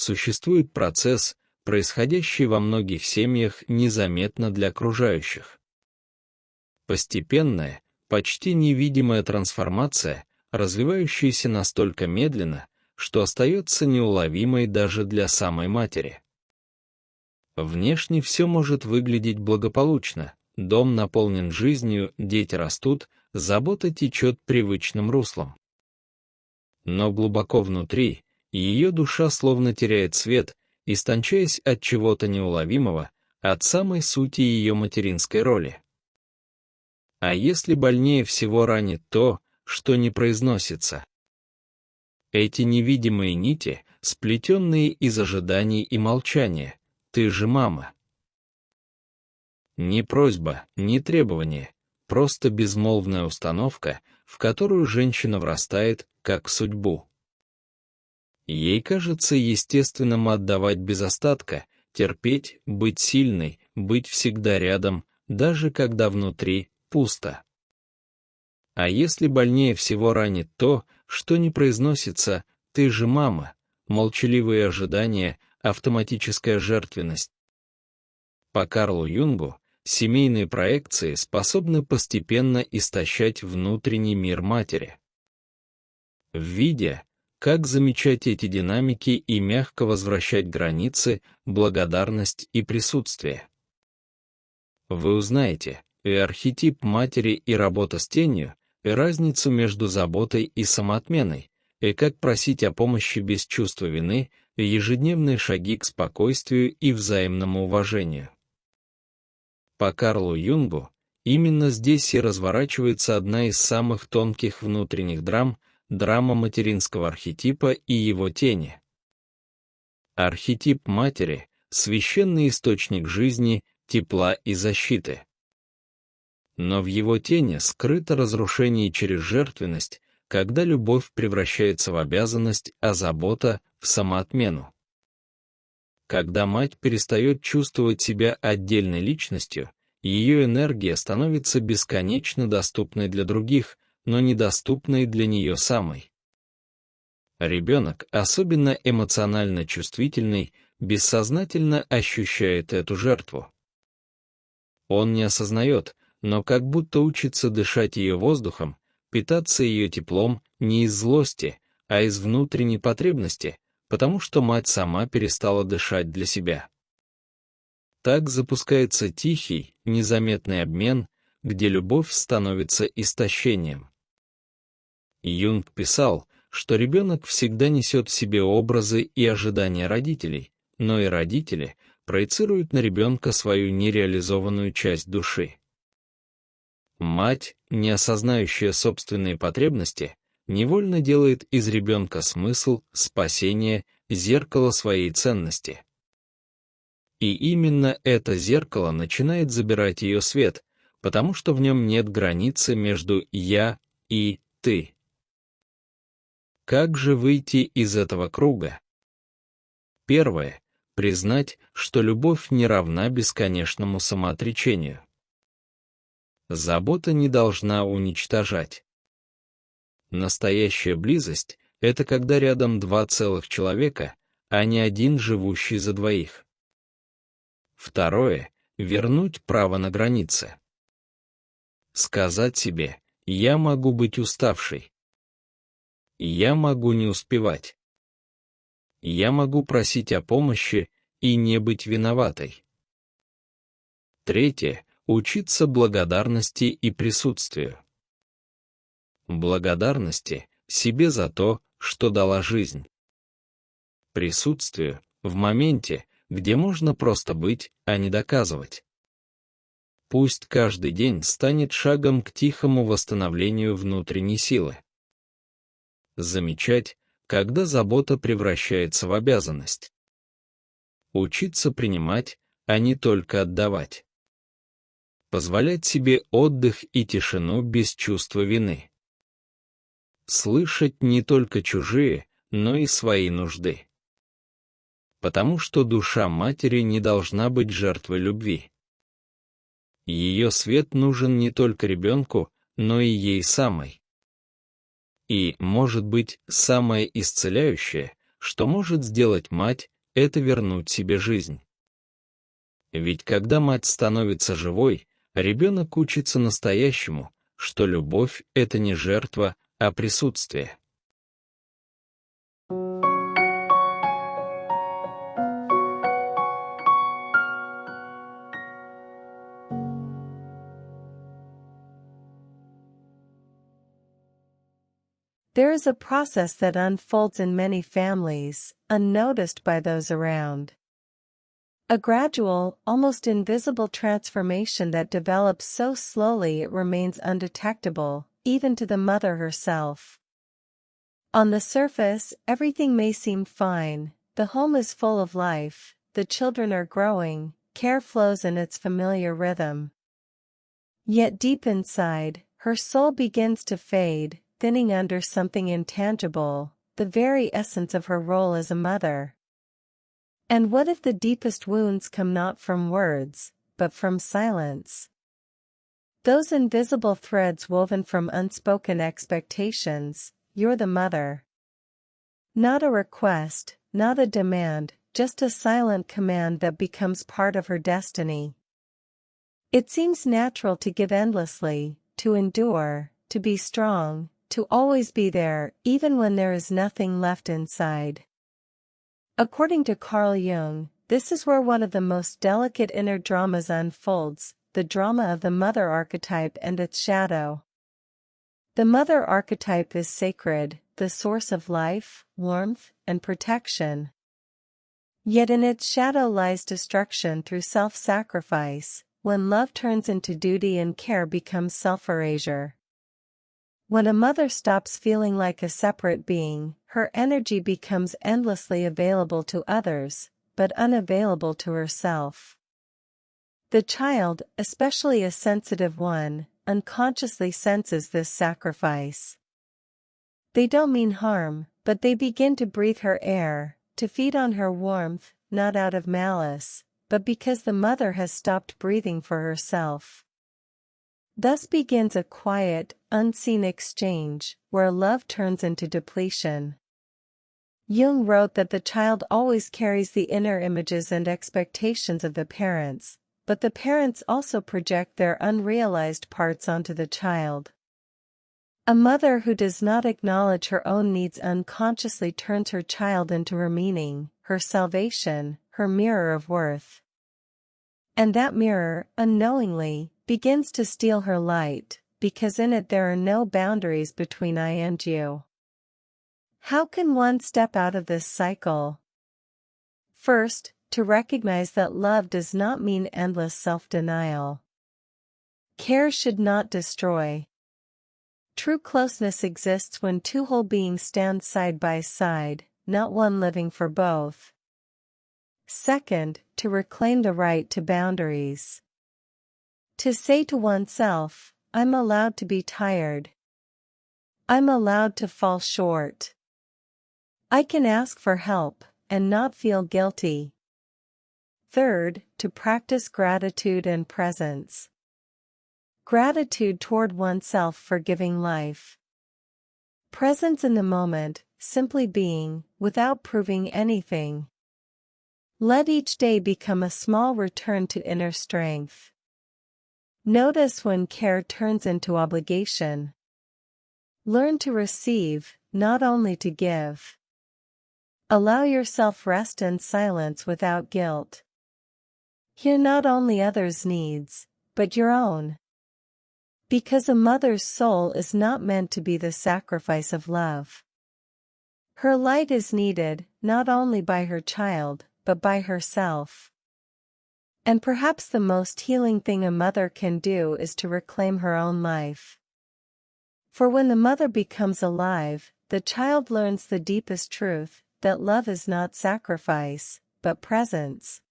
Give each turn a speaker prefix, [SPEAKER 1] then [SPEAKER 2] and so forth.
[SPEAKER 1] существует процесс, происходящий во многих семьях незаметно для окружающих. Постепенная, почти невидимая трансформация, развивающаяся настолько медленно, что остается неуловимой даже для самой матери. Внешне все может выглядеть благополучно, дом наполнен жизнью, дети растут, забота течет привычным руслом. Но глубоко внутри ее душа словно теряет свет, истончаясь от чего-то неуловимого, от самой сути ее материнской роли. А если больнее всего ранит то, что не произносится? Эти невидимые нити, сплетенные из ожиданий и молчания. Ты же мама. Ни просьба, ни требование, просто безмолвная установка, в которую женщина врастает, как в судьбу. Ей кажется естественным отдавать без остатка, терпеть, быть сильной, быть всегда рядом, даже когда внутри пусто. А если больнее всего ранит то, что не произносится «ты же мама», молчаливые ожидания, автоматическая жертвенность? По Карлу Юнгу, семейные проекции способны постепенно истощать внутренний мир матери. Видя, как замечать эти динамики и мягко возвращать границы, благодарность и присутствие, вы узнаете и архетип матери, и работа с тенью, и разницу между заботой и самоотменой, и как просить о помощи без чувства вины, и ежедневные шаги к спокойствию и взаимному уважению. По Карлу Юнгу, именно здесь и разворачивается одна из самых тонких внутренних драм, драма материнского архетипа и его тени. Архетип матери — священный источник жизни, тепла и защиты. Но в его тени скрыто разрушение через жертвенность, когда любовь превращается в обязанность, а забота — в самоотмену. Когда мать перестает чувствовать себя отдельной личностью, ее энергия становится бесконечно доступной для других, но недоступной для нее самой. Ребенок, особенно эмоционально чувствительный, бессознательно ощущает эту жертву. Он не осознает, но как будто учится дышать ее воздухом, питаться ее теплом не из злости, а из внутренней потребности, потому что мать сама перестала дышать для себя. Так запускается тихий, незаметный обмен, где любовь становится истощением. Юнг писал, что ребенок всегда несет в себе образы и ожидания родителей, но и родители проецируют на ребенка свою нереализованную часть души. Мать, не осознающая собственные потребности, невольно делает из ребенка смысл, спасение, зеркало своей ценности. И именно это зеркало начинает забирать ее свет, потому что в нем нет границы между «я» и «ты». Как же выйти из этого круга? Первое — признать, что любовь не равна бесконечному самоотречению. Забота не должна уничтожать. Настоящая близость — это когда рядом два целых человека, а не один живущий за двоих. Второе — вернуть право на границы. Сказать себе «я могу быть уставшей», «я могу не успевать», «я могу просить о помощи и не быть виноватой». Третье — учиться благодарности и присутствию. Благодарности себе за то, что дала жизнь. Присутствию в моменте, где можно просто быть, а не доказывать. Пусть каждый день станет шагом к тихому восстановлению внутренней силы. Замечать, когда забота превращается в обязанность. Учиться принимать, а не только отдавать. Позволять себе отдых и тишину без чувства вины. Слышать не только чужие, но и свои нужды. Потому что душа матери не должна быть жертвой любви. Ее свет нужен не только ребенку, но и ей самой. И, может быть, самое исцеляющее, что может сделать мать, это вернуть себе жизнь. Ведь когда мать становится живой, ребенок учится настоящему, что любовь — это не жертва, а присутствие.
[SPEAKER 2] There is a process that unfolds in many families, unnoticed by those around. A gradual, almost invisible transformation that develops so slowly it remains undetectable, even to the mother herself. On the surface, everything may seem fine, the home is full of life, the children are growing, care flows in its familiar rhythm. Yet deep inside, her soul begins to fade, thinning under something intangible, the very essence of her role as a mother. And what if the deepest wounds come not from words, but from silence? Those invisible threads woven from unspoken expectations. You're the mother. Not a request, not a demand, just a silent command that becomes part of her destiny. It seems natural to give endlessly, to endure, to be strong, to always be there, even when there is nothing left inside. According to Carl Jung, this is where one of the most delicate inner dramas unfolds, the drama of the mother archetype and its shadow. The mother archetype is sacred, the source of life, warmth, and protection. Yet in its shadow lies destruction through self-sacrifice, when love turns into duty and care becomes self-erasure. When a mother stops feeling like a separate being, her energy becomes endlessly available to others, but unavailable to herself. The child, especially a sensitive one, unconsciously senses this sacrifice. They don't mean harm, but they begin to breathe her air, to feed on her warmth, not out of malice, but because the mother has stopped breathing for herself. Thus begins a quiet, unseen exchange, where love turns into depletion. Jung wrote that the child always carries the inner images and expectations of the parents, but the parents also project their unrealized parts onto the child. A mother who does not acknowledge her own needs unconsciously turns her child into her meaning, her salvation, her mirror of worth. And that mirror, unknowingly, begins to steal her light, because in it there are no boundaries between I and you. How can one step out of this cycle? First, to recognize that love does not mean endless self-denial. Care should not destroy. True closeness exists when two whole beings stand side by side, not one living for both. Second, to reclaim the right to boundaries. To say to oneself, I'm allowed to be tired. I'm allowed to fall short. I can ask for help, and not feel guilty. Third, to practice gratitude and presence. Gratitude toward oneself for giving life. Presence in the moment, simply being, without proving anything. Let each day become a small return to inner strength. Notice when care turns into obligation. Learn to receive, not only to give. Allow yourself rest and silence without guilt. Hear not only others' needs, but your own. Because a mother's soul is not meant to be the sacrifice of love. Her light is needed, not only by her child, but by herself. And perhaps the most healing thing a mother can do is to reclaim her own life. For when the mother becomes alive, the child learns the deepest truth, that love is not sacrifice, but presence.